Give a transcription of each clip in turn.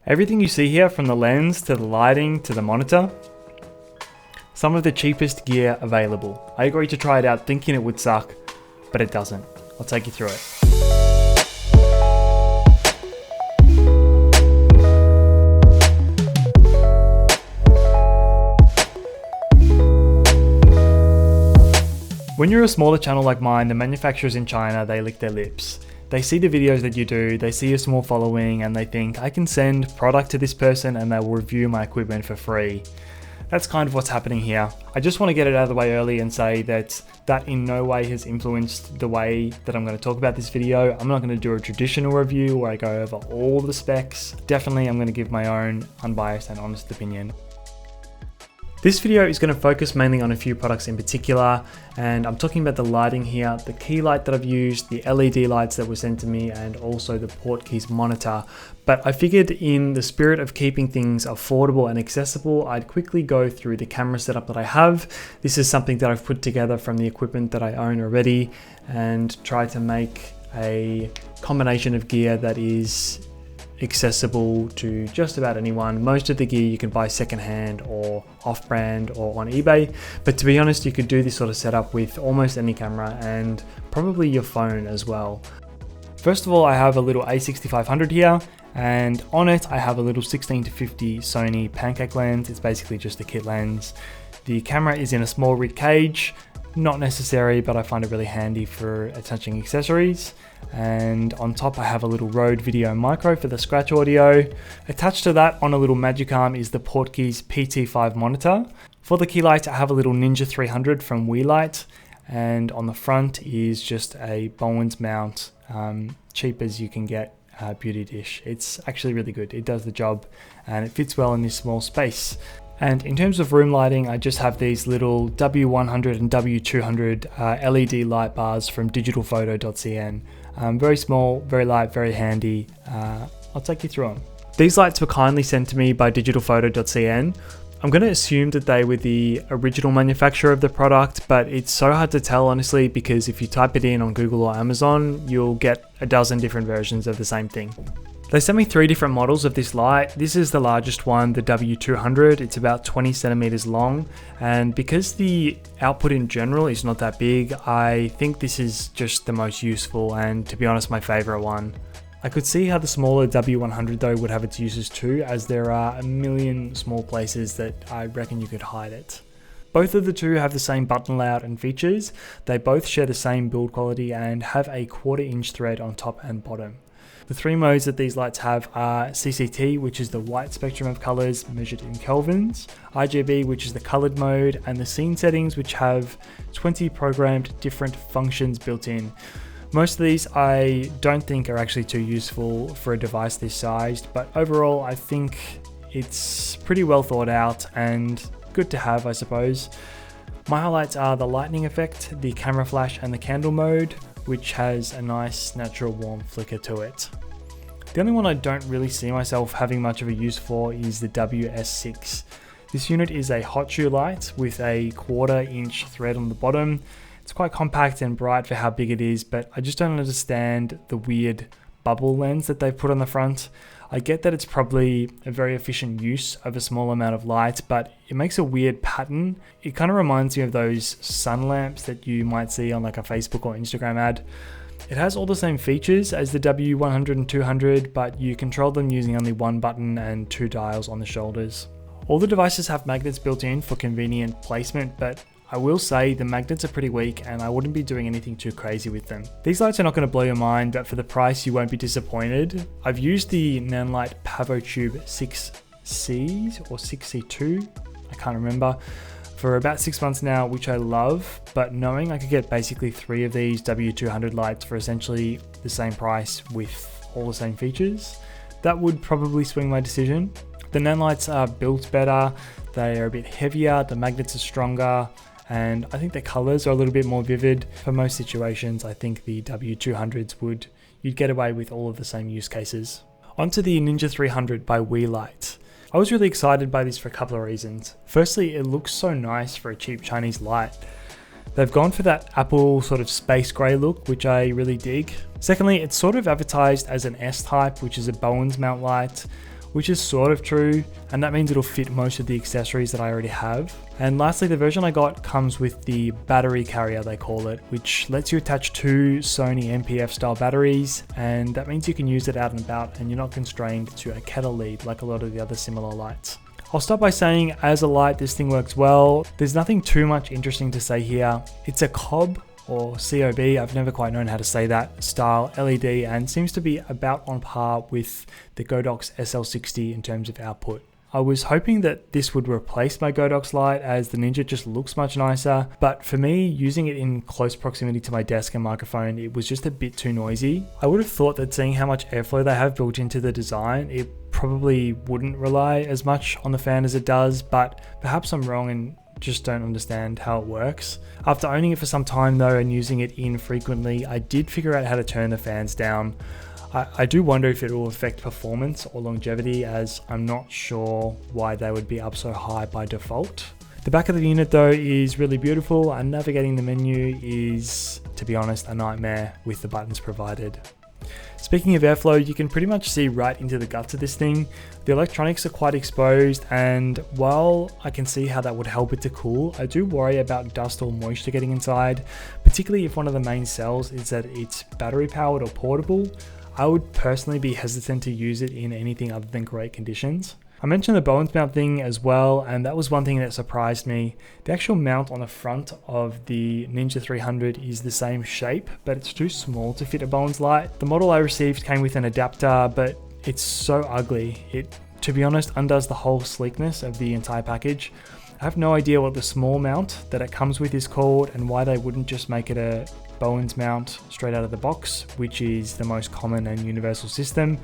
Everything you see here, from the lens to the lighting to the monitor, some of the cheapest gear available. I agreed to try it out thinking it would suck, but it doesn't. I'll take you through it. When you're a smaller channel like mine, the manufacturers in China, they lick their lips. They see the videos that you do, they see a small following, and they think, I can send product to this person and they will review my equipment for free. That's kind of what's happening here. I just want to get it out of the way early and say that that in no way has influenced the way that I'm going to talk about this video. I'm not going to do a traditional review where I go over all the specs. Definitely, I'm going to give my own unbiased and honest opinion. This video is going to focus mainly on a few products in particular, and I'm talking about the lighting here, the key light that I've used, the LED lights that were sent to me, and also the Portkeys monitor. But I figured in the spirit of keeping things affordable and accessible, I'd quickly go through the camera setup that I have. This is something that I've put together from the equipment that I own already and try to make a combination of gear that is accessible to just about anyone. Most of the gear you can buy secondhand or off-brand or on eBay, but to be honest, you could do this sort of setup with almost any camera and probably your phone as well. First of all, I have a little A6500 here, and on it I have a little 16-50 Sony pancake lens. It's basically just a kit lens. The camera is in a small rig cage. Not necessary, but I find it really handy for attaching accessories. And on top I have a little Rode Video Micro for the scratch audio. Attached to that on a little magic arm is the Portkeys PT5 monitor. For the key light I have a little Ninja 300 from Weeylite, and on the front is just a Bowen's mount, cheap as you can get, beauty dish. It's actually really good. It does the job and it fits well in this small space. And in terms of room lighting, I just have these little W100 and W200 LED light bars from digitalphoto.cn. Very small, very light, very handy. I'll take you through them. These lights were kindly sent to me by digitalphoto.cn. I'm going to assume that they were the original manufacturer of the product, but it's so hard to tell honestly, because if you type it in on Google or Amazon, you'll get a dozen different versions of the same thing. They sent me 3 different models of this light. This is the largest one, the W200. It's about 20 centimeters long, and because the output in general is not that big, I think this is just the most useful and, to be honest, my favorite one. I could see how the smaller W100 though would have its uses too, as there are a million small places that I reckon you could hide it. Both of the two have the same button layout and features. They both share the same build quality and have a 1/4 inch thread on top and bottom. The 3 modes that these lights have are CCT, which is the white spectrum of colors measured in kelvins, RGB, which is the colored mode, and the scene settings, which have 20 programmed different functions built in. Most of these I don't think are actually too useful for a device this sized, but overall I think it's pretty well thought out and good to have, I suppose. My highlights are the lightning effect, the camera flash, and the candle mode, which has a nice natural warm flicker to it. The only one I don't really see myself having much of a use for is the WS6. This unit is a hot shoe light with a 1/4 inch thread on the bottom. It's quite compact and bright for how big it is, but I just don't understand the weird bubble lens that they've put on the front. I get that it's probably a very efficient use of a small amount of light, but it makes a weird pattern. It kind of reminds me of those sun lamps that you might see on like a Facebook or Instagram ad. It has all the same features as the W100 and 200, but you control them using only 1 button and 2 dials on the shoulders. All the devices have magnets built in for convenient placement, but I will say the magnets are pretty weak and I wouldn't be doing anything too crazy with them. These lights are not going to blow your mind, but for the price you won't be disappointed. I've used the Nanlite PavoTube 6Cs or 6C2, I can't remember, for about 6 months now, which I love, but knowing I could get basically 3 of these W200 lights for essentially the same price with all the same features, that would probably swing my decision. The Nanlites are built better, they are a bit heavier, the magnets are stronger, and I think the colors are a little bit more vivid. For most situations, I think the W200s you'd get away with all of the same use cases. Onto the Ninja 300 by Weeylite. I was really excited by this for a couple of reasons. Firstly, it looks so nice for a cheap Chinese light. They've gone for that Apple sort of space grey look, which I really dig. Secondly, it's sort of advertised as an S-type, which is a Bowen's mount light. which is sort of true, and that means it'll fit most of the accessories that I already have. And lastly, the version I got comes with the battery carrier, they call it, which lets you attach 2 Sony NP-F style batteries, and that means you can use it out and about and you're not constrained to a kettle lead like a lot of the other similar lights. I'll start by saying, as a light, this thing works well. There's nothing too much interesting to say here. It's a COB, or COB, I've never quite known how to say that, style LED, and seems to be about on par with the Godox SL60 in terms of output. I was hoping that this would replace my Godox light, as the Ninja just looks much nicer, but for me, using it in close proximity to my desk and microphone, it was just a bit too noisy. I would have thought that seeing how much airflow they have built into the design, it probably wouldn't rely as much on the fan as it does, but perhaps I'm wrong and just don't understand how it works. After owning it for some time though and using it infrequently, I did figure out how to turn the fans down. I do wonder if it will affect performance or longevity, as I'm not sure why they would be up so high by default. The back of the unit though is really beautiful, and navigating the menu is, to be honest, a nightmare with the buttons provided. Speaking of airflow, you can pretty much see right into the guts of this thing. The electronics are quite exposed, and while I can see how that would help it to cool, I do worry about dust or moisture getting inside, particularly if one of the main sells is that it's battery powered or portable. I would personally be hesitant to use it in anything other than great conditions. I mentioned the Bowens mount thing as well, and that was one thing that surprised me. The actual mount on the front of the Ninja 300 is the same shape, but it's too small to fit a Bowens light. The model I received came with an adapter, but it's so ugly. It, to be honest, undoes the whole sleekness of the entire package. I have no idea what the small mount that it comes with is called, and why they wouldn't just make it a Bowens mount straight out of the box, which is the most common and universal system.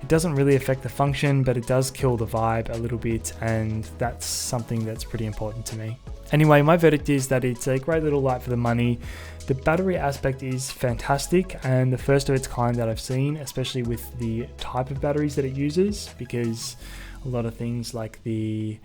It doesn't really affect the function, but it does kill the vibe a little bit, and that's something that's pretty important to me. Anyway, my verdict is that it's a great little light for the money. The battery aspect is fantastic, and the first of its kind that I've seen, especially with the type of batteries that it uses, because a lot of things like the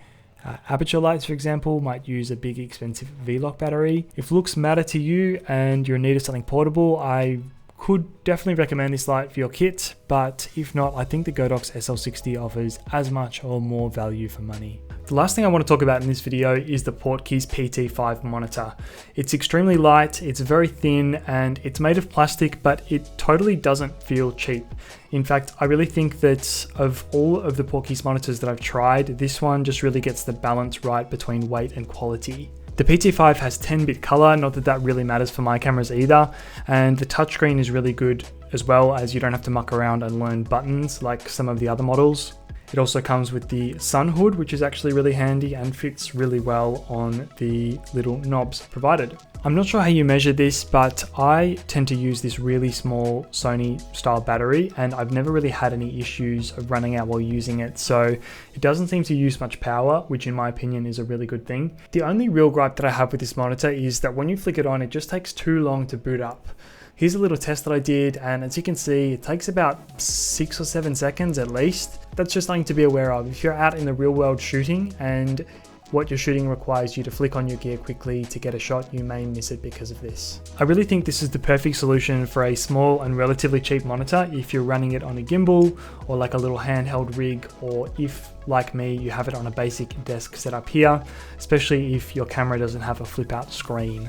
aperture lights, for example, might use a big expensive V-Lock battery. If looks matter to you and you're in need of something portable, I could definitely recommend this light for your kit, but if not, I think the Godox SL60 offers as much or more value for money. The last thing I want to talk about in this video is the Portkeys PT5 monitor. It's extremely light, it's very thin, and it's made of plastic, but it totally doesn't feel cheap. In fact, I really think that of all of the Portkeys monitors that I've tried, this one just really gets the balance right between weight and quality. The PT5 has 10-bit color, not that that really matters for my cameras either, and the touchscreen is really good as well, as you don't have to muck around and learn buttons like some of the other models. It also comes with the sun hood, which is actually really handy and fits really well on the little knobs provided. I'm not sure how you measure this, but I tend to use this really small Sony style battery, and I've never really had any issues of running out while using it, so it doesn't seem to use much power, which in my opinion is a really good thing. The only real gripe that I have with this monitor is that when you flick it on, it just takes too long to boot up. Here's a little test that I did, and as you can see, it takes about 6 or 7 seconds at least. That's just something to be aware of. If you're out in the real world shooting and what you're shooting requires you to flick on your gear quickly to get a shot, you may miss it because of this. I really think this is the perfect solution for a small and relatively cheap monitor if you're running it on a gimbal or like a little handheld rig, or if, like me, you have it on a basic desk setup here, especially if your camera doesn't have a flip out screen.